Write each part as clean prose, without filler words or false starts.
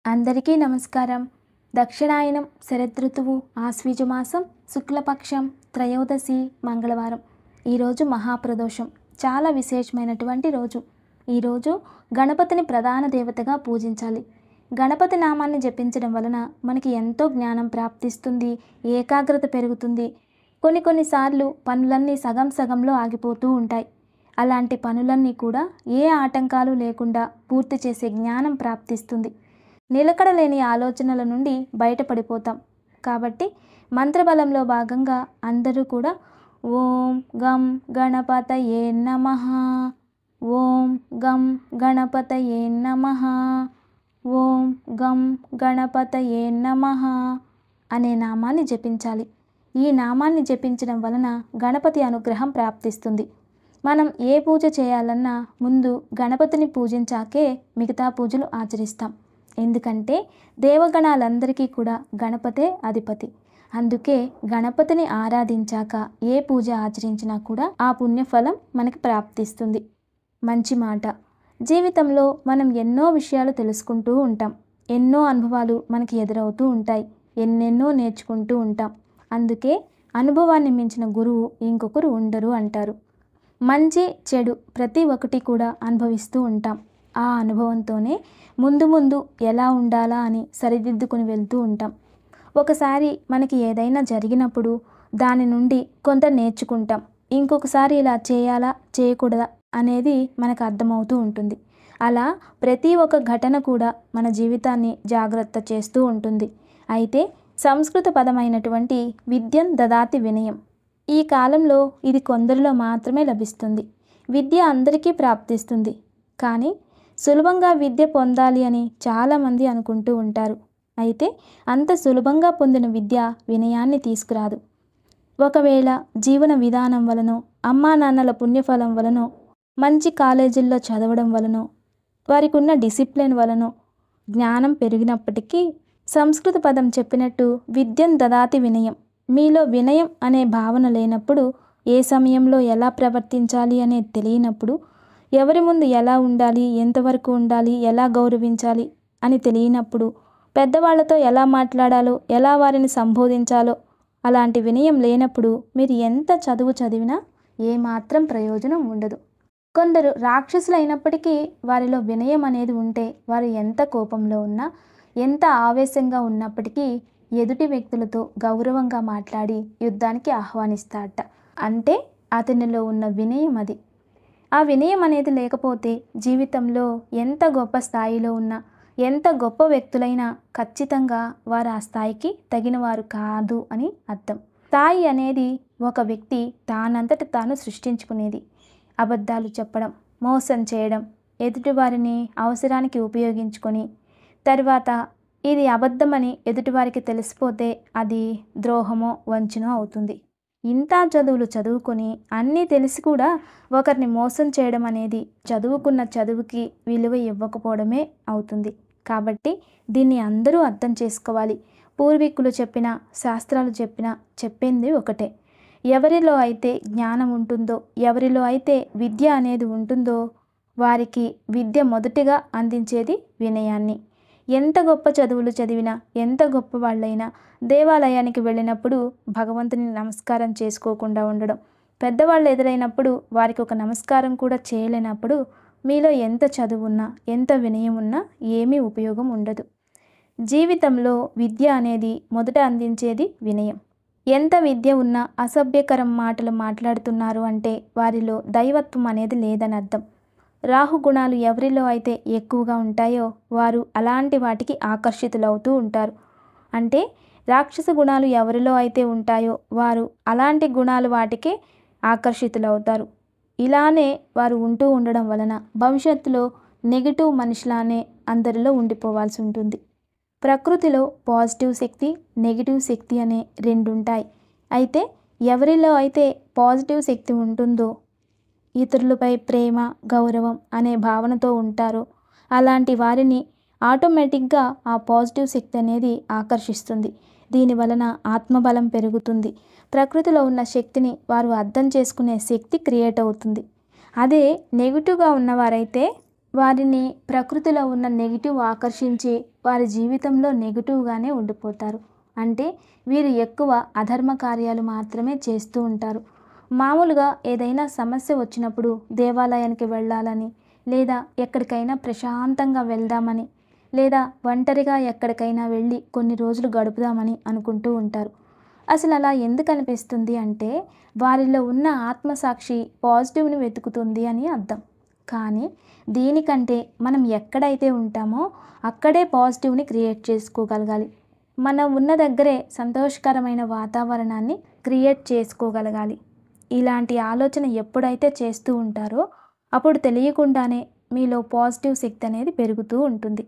అందరికీ నమస్కారం. దక్షిణాయనం శరదృతువు ఆశ్వీజమాసం శుక్లపక్షం త్రయోదశి మంగళవారం. ఈరోజు మహాప్రదోషం, చాలా విశేషమైనటువంటి రోజు. ఈరోజు గణపతిని ప్రధాన దేవతగా పూజించాలి. గణపతి నామాన్ని జపించడం వలన మనకి ఎంతో జ్ఞానం ప్రాప్తిస్తుంది, ఏకాగ్రత పెరుగుతుంది. కొన్నిసార్లు పనులన్నీ సగం సగంలో ఆగిపోతూ ఉంటాయి. అలాంటి పనులన్నీ కూడా ఏ ఆటంకాలు లేకుండా పూర్తి చేసే జ్ఞానం ప్రాప్తిస్తుంది. నిలకడలేని ఆలోచనల నుండి బయటపడిపోతాం. కాబట్టి మంత్రబలంలో భాగంగా అందరూ కూడా ఓం గం గణపతయే నమః, ఓం గం గణపతయే నమః, ఓం గం గణపతయే నమః అనే నామాన్ని జపించాలి. ఈ నామాన్ని జపించడం వలన గణపతి అనుగ్రహం ప్రాప్తిస్తుంది. మనం ఏ పూజ చేయాలన్నా ముందు గణపతిని పూజించాకే మిగతా పూజలు ఆచరిస్తాం. ఎందుకంటే దేవగణాలందరికీ కూడా గణపతే అధిపతి. అందుకే గణపతిని ఆరాధించాక ఏ పూజ ఆచరించినా కూడా ఆ పుణ్యఫలం మనకి ప్రాప్తిస్తుంది. మంచి మాట. జీవితంలో మనం ఎన్నో విషయాలు తెలుసుకుంటూ ఉంటాం. ఎన్నో అనుభవాలు మనకి ఎదురవుతూ ఉంటాయి. ఎన్నెన్నో నేర్చుకుంటూ ఉంటాం. అందుకే అనుభవాన్ని మించిన గురువు ఇంకొకరు ఉండరు అంటారు. మంచి చెడు ప్రతి ఒక్కటి కూడా అనుభవిస్తూ ఉంటాం. ఆ అనుభవంతోనే ముందు ఎలా ఉండాలా అని సరిదిద్దుకుని వెళ్తూ ఉంటాం. ఒకసారి మనకి ఏదైనా జరిగినప్పుడు దాని నుండి కొంత నేర్చుకుంటాం. ఇంకొకసారి ఇలా చేయాలా చేయకూడదా అనేది మనకు అర్థమవుతూ ఉంటుంది. అలా ప్రతి ఒక్క ఘటన కూడా మన జీవితాన్ని జాగ్రత్త చేస్తూ ఉంటుంది. అయితే సంస్కృత పదమైనటువంటి విద్యం దదాతి వినయం. ఈ కాలంలో ఇది కొందరిలో మాత్రమే లభిస్తుంది. విద్య అందరికీ ప్రాప్తిస్తుంది. కానీ సులభంగా విద్య పొందాలి అని చాలామంది అనుకుంటూ ఉంటారు. అయితే అంత సులభంగా పొందిన విద్య వినయాన్ని తీసుకురాదు. ఒకవేళ జీవన విధానం వలనో, అమ్మా నాన్నల పుణ్యఫలం వలనో, మంచి కాలేజీల్లో చదవడం వలనో, వారికి ఉన్న డిసిప్లిన్ వలనో జ్ఞానం పెరిగినప్పటికీ సంస్కృత పదం చెప్పినట్టు విద్యం దదాతి వినయం. మీలో వినయం అనే భావన లేనప్పుడు, ఏ సమయంలో ఎలా ప్రవర్తించాలి అనేది తెలియనప్పుడు, ఎవరి ముందు ఎలా ఉండాలి, ఎంతవరకు ఉండాలి, ఎలా గౌరవించాలి అని తెలియనప్పుడు, పెద్దవాళ్లతో ఎలా మాట్లాడాలో, ఎలా వారిని సంబోధించాలో అలాంటి వినయం లేనప్పుడు మీరు ఎంత చదువు చదివినా ఏమాత్రం ప్రయోజనం ఉండదు. కొందరు రాక్షసులైనప్పటికీ వారిలో వినయం అనేది ఉంటే వారు ఎంత కోపంలో ఉన్నా, ఎంత ఆవేశంగా ఉన్నప్పటికీ ఎదుటి వ్యక్తులతో గౌరవంగా మాట్లాడి యుద్ధానికి ఆహ్వానిస్తాడట. అంటే అతనిలో ఉన్న వినయం అది. ఆ వినయం అనేది లేకపోతే జీవితంలో ఎంత గొప్ప స్థాయిలో ఉన్నా, ఎంత గొప్ప వ్యక్తులైనా ఖచ్చితంగా వారు ఆ స్థాయికి తగిన వారు కాదు అని అర్థం. స్థాయి అనేది ఒక వ్యక్తి తానంతట తాను సృష్టించుకునేది. అబద్ధాలు చెప్పడం, మోసం చేయడం, ఎదుటివారిని అవసరానికి ఉపయోగించుకొని తర్వాత ఇది అబద్ధమని ఎదుటివారికి తెలిసిపోతే అది ద్రోహమో వంచనో అవుతుంది. ఇంత చదువులు చదువుకొని అన్నీ తెలిసి కూడా ఒకరిని మోసం చేయడం అనేది చదువుకున్న చదువుకి విలువ ఇవ్వకపోవడమే అవుతుంది. కాబట్టి దీన్ని అందరూ అర్థం చేసుకోవాలి. పూర్వీకులు చెప్పిన, శాస్త్రాలు చెప్పింది ఒకటే. ఎవరిలో అయితే జ్ఞానం ఉంటుందో, ఎవరిలో అయితే విద్య అనేది ఉంటుందో వారికి విద్య మొదటిగా అందించేది వినయాన్ని. ఎంత గొప్ప చదువులు చదివినా, ఎంత గొప్ప వాళ్ళైనా దేవాలయానికి వెళ్ళినప్పుడు భగవంతుని నమస్కారం చేసుకోకుండా ఉండడం, పెద్దవాళ్ళు ఎదురైనప్పుడు వారికి ఒక నమస్కారం కూడా చేయలేనప్పుడు మీలో ఎంత చదువున్నా, ఎంత వినయం ఉన్నా ఏమీ ఉపయోగం ఉండదు. జీవితంలో విద్య అనేది మొదట అందించేది వినయం. ఎంత విద్య ఉన్నా అసభ్యకరం మాటలు మాట్లాడుతున్నారు అంటే వారిలో దైవత్వం అనేది లేదని అర్థం. రాహుగుణాలు ఎవరిలో అయితే ఎక్కువగా ఉంటాయో వారు అలాంటి వాటికి ఆకర్షితులవుతూ ఉంటారు. అంటే రాక్షస గుణాలు ఎవరిలో అయితే ఉంటాయో వారు అలాంటి గుణాలు వాటికే ఆకర్షితులవుతారు. ఇలానే వారు ఉంటూ ఉండడం వలన భవిష్యత్తులో నెగిటివ్ మనిషిలానే అందరిలో ఉండిపోవాల్సి ఉంటుంది. ప్రకృతిలో పాజిటివ్ శక్తి, నెగిటివ్ శక్తి అనే రెండు ఉంటాయి. అయితే ఎవరిలో అయితే పాజిటివ్ శక్తి ఉంటుందో, ఇతరులపై ప్రేమ, గౌరవం అనే భావనతో ఉంటారో అలాంటి వారిని ఆటోమేటిక్గా ఆ పాజిటివ్ శక్తి అనేది ఆకర్షిస్తుంది. దీని వలన ఆత్మబలం పెరుగుతుంది. ప్రకృతిలో ఉన్న శక్తిని వారు అర్థం చేసుకునే శక్తి క్రియేట్ అవుతుంది. అదే నెగిటివ్గా ఉన్నవారైతే వారిని ప్రకృతిలో ఉన్న నెగిటివ్ ఆకర్షించి వారి జీవితంలో నెగిటివ్గానే ఉండిపోతారు. అంటే వీరు ఎక్కువ అధర్మ కార్యాలు మాత్రమే చేస్తూ ఉంటారు. మామూలుగా ఏదైనా సమస్య వచ్చినప్పుడు దేవాలయానికి వెళ్ళాలని, లేదా ఎక్కడికైనా ప్రశాంతంగా వెళ్దామని, లేదా ఒంటరిగా ఎక్కడికైనా వెళ్ళి కొన్ని రోజులు గడుపుదామని అనుకుంటూ ఉంటారు. అసలు అలా ఎందుకు అనిపిస్తుంది అంటే వారిలో ఉన్న ఆత్మసాక్షి పాజిటివ్ని వెతుకుతుంది అని అర్థం. కానీ దీనికంటే మనం ఎక్కడైతే ఉంటామో అక్కడే పాజిటివ్ని క్రియేట్ చేసుకోగలగాలి. మనం ఉన్న దగ్గరే సంతోషకరమైన వాతావరణాన్ని క్రియేట్ చేసుకోగలగాలి. ఇలాంటి ఆలోచన ఎప్పుడైతే చేస్తూ ఉంటారో అప్పుడు తెలియకుండానే మీలో పాజిటివ్ శక్తి అనేది పెరుగుతూ ఉంటుంది.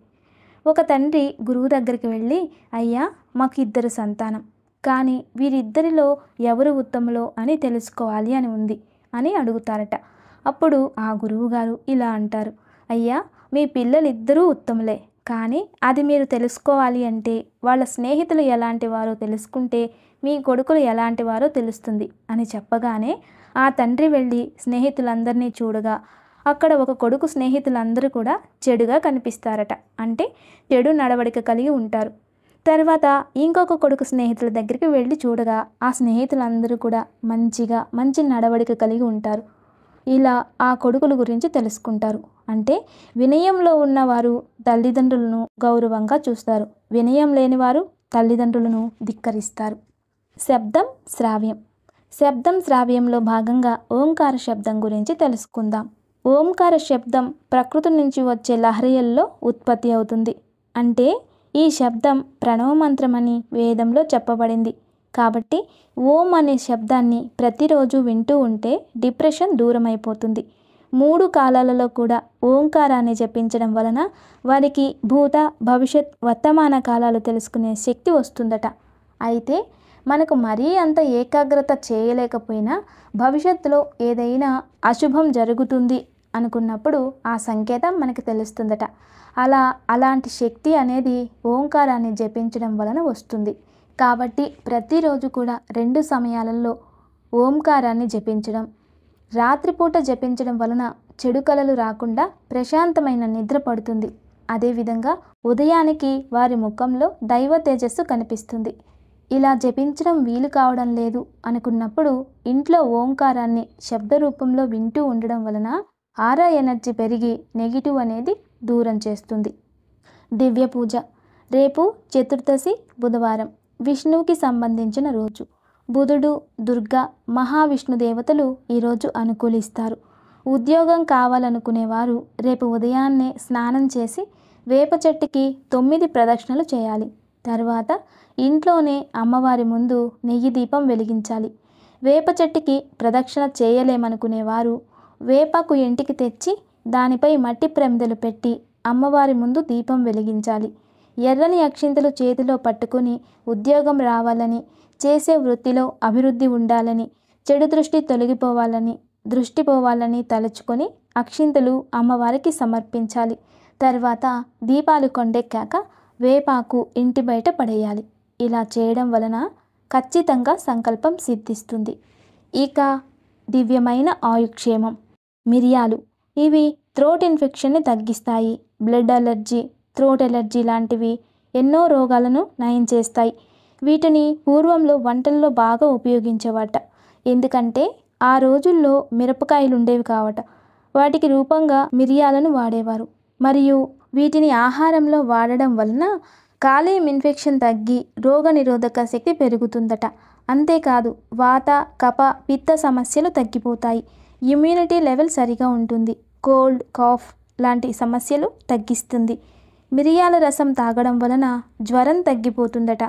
ఒక తండ్రి గురువు దగ్గరికి వెళ్ళి, అయ్యా మాకు 2 సంతానం, కానీ వీరిద్దరిలో ఎవరు ఉత్తములో అని తెలుసుకోవాలి అని ఉంది అని అడుగుతారట. అప్పుడు ఆ గురువుగారు ఇలా అంటారు, అయ్యా మీ పిల్లలిద్దరూ ఉత్తములే, కానీ అది మీరు తెలుసుకోవాలి అంటే వాళ్ళ స్నేహితులు ఎలాంటి వారో తెలుసుకుంటే మీ కొడుకులు ఎలాంటి వారో తెలుస్తుంది అని చెప్పగానే ఆ తండ్రి వెళ్ళి స్నేహితులందరినీ చూడగా అక్కడ ఒక కొడుకు స్నేహితులందరూ కూడా చెడుగా కనిపిస్తారట. అంటే చెడు నడవడిక కలిగి ఉంటారు. తర్వాత ఇంకొక కొడుకు స్నేహితుల దగ్గరికి వెళ్ళి చూడగా ఆ స్నేహితులందరూ కూడా మంచి నడవడిక కలిగి ఉంటారు. ఇలా ఆ కొడుకుల గురించి తెలుసుకుంటారు. అంటే వినయంలో ఉన్నవారు తల్లిదండ్రులను గౌరవంగా చూస్తారు, వినయం లేనివారు తల్లిదండ్రులను ధిక్కరిస్తారు. శబ్దం శ్రావ్యం. శబ్దం శ్రావ్యంలో భాగంగా ఓంకార శబ్దం గురించి తెలుసుకుందాం. ఓంకార శబ్దం ప్రకృతి నుంచి వచ్చే లహరియల్లో ఉత్పత్తి అవుతుంది. అంటే ఈ శబ్దం ప్రణవ మంత్రమని వేదంలో చెప్పబడింది. కాబట్టి ఓం అనే శబ్దాన్ని ప్రతిరోజు వింటూ ఉంటే డిప్రెషన్ దూరం అయిపోతుంది. 3 కాలాలలో కూడా ఓంకారాన్ని జపించడం వలన వారికి భూత భవిష్యత్ వర్తమాన కాలాలు తెలుసుకునే శక్తి వస్తుందట. అయితే మనకు మరీ అంత ఏకాగ్రత చేయలేకపోయినా భవిష్యత్తులో ఏదైనా అశుభం జరుగుతుంది అనుకున్నప్పుడు ఆ సంకేతం మనకు తెలుస్తుందట. అలాంటి శక్తి అనేది ఓంకారాన్ని జపించడం వలన వస్తుంది. కాబట్టి ప్రతిరోజు కూడా 2 సమయాలలో ఓంకారాన్ని జపించడం, రాత్రిపూట జపించడం వలన చెడు కలలు రాకుండా ప్రశాంతమైన నిద్ర పడుతుంది. అదేవిధంగా ఉదయానికి వారి ముఖంలో దైవ తేజస్సు కనిపిస్తుంది. ఇలా జపించడం వీలు కావడం లేదు అనుకున్నప్పుడు ఇంట్లో ఓంకారాన్ని శబ్ద రూపంలో వింటూ ఉండడం వలన ఆరా ఎనర్జీ పెరిగి నెగిటివ్ అనేది దూరం చేస్తుంది. దివ్య పూజ. రేపు చతుర్దశి బుధవారం, విష్ణువుకి సంబంధించిన రోజు. బుధుడు, దుర్గా, మహావిష్ణు దేవతలు ఈరోజు అనుకూలిస్తారు. ఉద్యోగం కావాలనుకునేవారు రేపు ఉదయాన్నే స్నానం చేసి వేప చెట్టుకి 9 ప్రదక్షిణలు చేయాలి. తర్వాత ఇంట్లోనే అమ్మవారి ముందు నెయ్యి దీపం వెలిగించాలి. వేప చెట్టుకి ప్రదక్షిణ చేయలేమనుకునేవారు వేపాకు ఇంటికి తెచ్చి దానిపై మట్టి ప్రమిదలు పెట్టి అమ్మవారి ముందు దీపం వెలిగించాలి. ఎర్రని అక్షింతలు చేతిలో పట్టుకుని ఉద్యోగం రావాలని, చేసే వృత్తిలో అభివృద్ధి ఉండాలని, చెడు దృష్టి తొలగిపోవాలని, దృష్టి పోవాలని తలుచుకొని అక్షింతలు అమ్మవారికి సమర్పించాలి. తర్వాత దీపాలు కొండెక్కాక వేపాకు ఇంటి బయట పడేయాలి. ఇలా చేయడం వలన ఖచ్చితంగా సంకల్పం సిద్ధిస్తుంది. ఇక దివ్యమైన ఆయుక్షేమం. మిరియాలు. ఇవి థ్రోట్ ఇన్ఫెక్షన్ని తగ్గిస్తాయి. బ్లడ్ అలర్జీ, థ్రోట్ ఎలర్జీ లాంటివి ఎన్నో రోగాలను నయం చేస్తాయి. వీటిని పూర్వంలో వంటల్లో బాగా ఉపయోగించేవాట. ఎందుకంటే ఆ రోజుల్లో మిరపకాయలు ఉండేవి కావట. వాటికి రూపంగా మిరియాలను వాడేవారు. మరియు వీటిని ఆహారంలో వాడడం వలన కాలేయం ఇన్ఫెక్షన్ తగ్గి రోగనిరోధక శక్తి పెరుగుతుందట. అంతేకాదు వాత, కఫ, పిత్త సమస్యలు తగ్గిపోతాయి. ఇమ్యూనిటీ లెవెల్ సరిగా ఉంటుంది. కోల్డ్, కాఫ్ లాంటి సమస్యలు తగ్గిస్తుంది. మిరియాల రసం తాగడం వలన జ్వరం తగ్గిపోతుందట.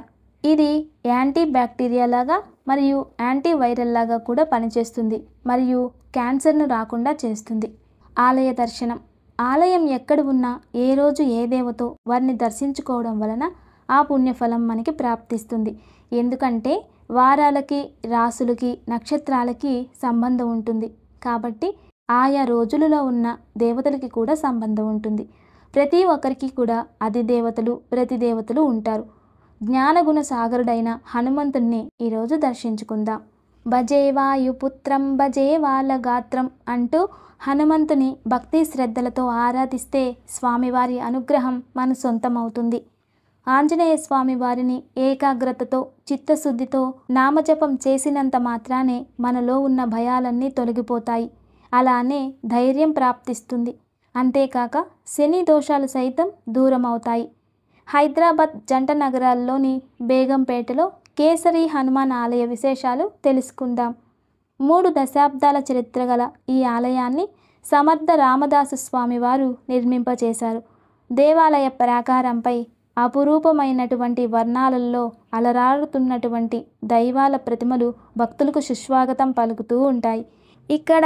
ఇది యాంటీ బ్యాక్టీరియా లాగా మరియు యాంటీ వైరల్ లాగా కూడా పనిచేస్తుంది మరియు క్యాన్సర్ను రాకుండా చేస్తుంది. ఆలయ దర్శనం. ఆలయం ఎక్కడ ఉన్నా ఏ రోజు ఏ దేవతో వారిని దర్శించుకోవడం వలన ఆ పుణ్యఫలం మనకి ప్రాప్తిస్తుంది. ఎందుకంటే వారాలకి, రాసులకి, నక్షత్రాలకి సంబంధం ఉంటుంది. కాబట్టి ఆయా రోజులలో ఉన్న దేవతలకి కూడా సంబంధం ఉంటుంది. ప్రతి ఒక్కరికి కూడా అధిదేవతలు, ప్రతిదేవతలు ఉంటారు. జ్ఞానగుణ సాగరుడైన హనుమంతుణ్ణి ఈరోజు దర్శించుకుందాం. భజే వాయుపుత్రం భజే వాలగాత్రం అంటూ హనుమంతుని భక్తి శ్రద్ధలతో ఆరాధిస్తే స్వామివారి అనుగ్రహం మన సొంతమవుతుంది. ఆంజనేయ స్వామి వారిని ఏకాగ్రతతో చిత్తశుద్ధితో నామజపం చేసినంత మాత్రానే మనలో ఉన్న భయాలన్నీ తొలగిపోతాయి. అలానే ధైర్యం ప్రాప్తిస్తుంది. అంతేకాక శని దోషాలు సైతం దూరం అవుతాయి. హైదరాబాద్ జంట నగరాల్లోని బేగంపేటలో కేసరి హనుమాన్ ఆలయ విశేషాలు తెలుసుకుందాం. 3 దశాబ్దాల చరిత్ర గల ఈ ఆలయాన్ని సమర్థ రామదాసు స్వామివారు నిర్మింపచేశారు. దేవాలయ ప్రాకారంపై అపురూపమైనటువంటి వర్ణాలలో అలరారుతున్నటువంటి దైవాల ప్రతిమలు భక్తులకు సుస్వాగతం పలుకుతూ ఉంటాయి. ఇక్కడ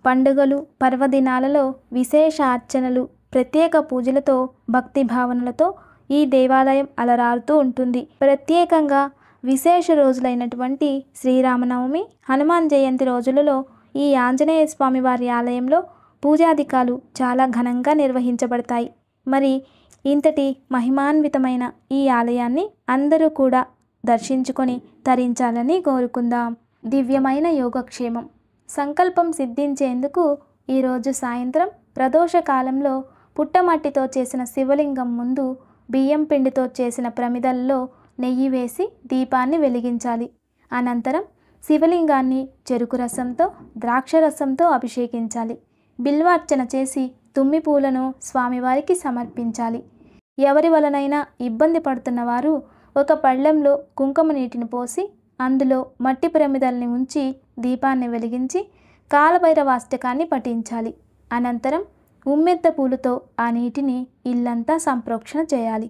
పండుగలు పర్వదినాలలో విశేష అర్చనలు ప్రత్యేక పూజలతో భక్తి భావనలతో ఈ దేవాలయం అలరారుతూ ఉంటుంది. ప్రత్యేకంగా విశేష రోజులైనటువంటి శ్రీరామనవమి హనుమాన్ జయంతి రోజులలో ఈ ఆంజనేయ స్వామి వారి ఆలయంలో పూజాధికాలు చాలా ఘనంగా నిర్వహించబడతాయి. మరి ఇంతటి మహిమాన్వితమైన ఈ ఆలయాన్ని అందరూ కూడా దర్శించుకొని తరించాలని కోరుకుందాం. దివ్యమైన యోగక్షేమం సంకల్పం సిద్ధించేందుకు ఈరోజు సాయంత్రం ప్రదోష కాలంలో పుట్టమట్టితో చేసిన శివలింగం ముందు బియ్యం పిండితో చేసిన ప్రమిదల్లో నెయ్యి వేసి దీపాన్ని వెలిగించాలి. అనంతరం శివలింగాన్ని చెరుకు రసంతో ద్రాక్ష రసంతో అభిషేకించాలి. బిల్వార్చన చేసి తుమ్మి పూలను స్వామివారికి సమర్పించాలి. ఎవరి వలనైనా ఇబ్బంది పడుతున్న వారు ఒక పళ్ళెంలో కుంకుమ నీటిని పోసి అందులో మట్టి ప్రమిదల్ని ఉంచి దీపాన్ని వెలిగించి కాలభైరవాష్టకాన్ని పఠించాలి. అనంతరం ఉమ్మెత్త పూలతో ఆ నీటిని ఇల్లంతా సంప్రోక్షణ చేయాలి.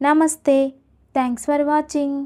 నమస్తే. Thanks for watching.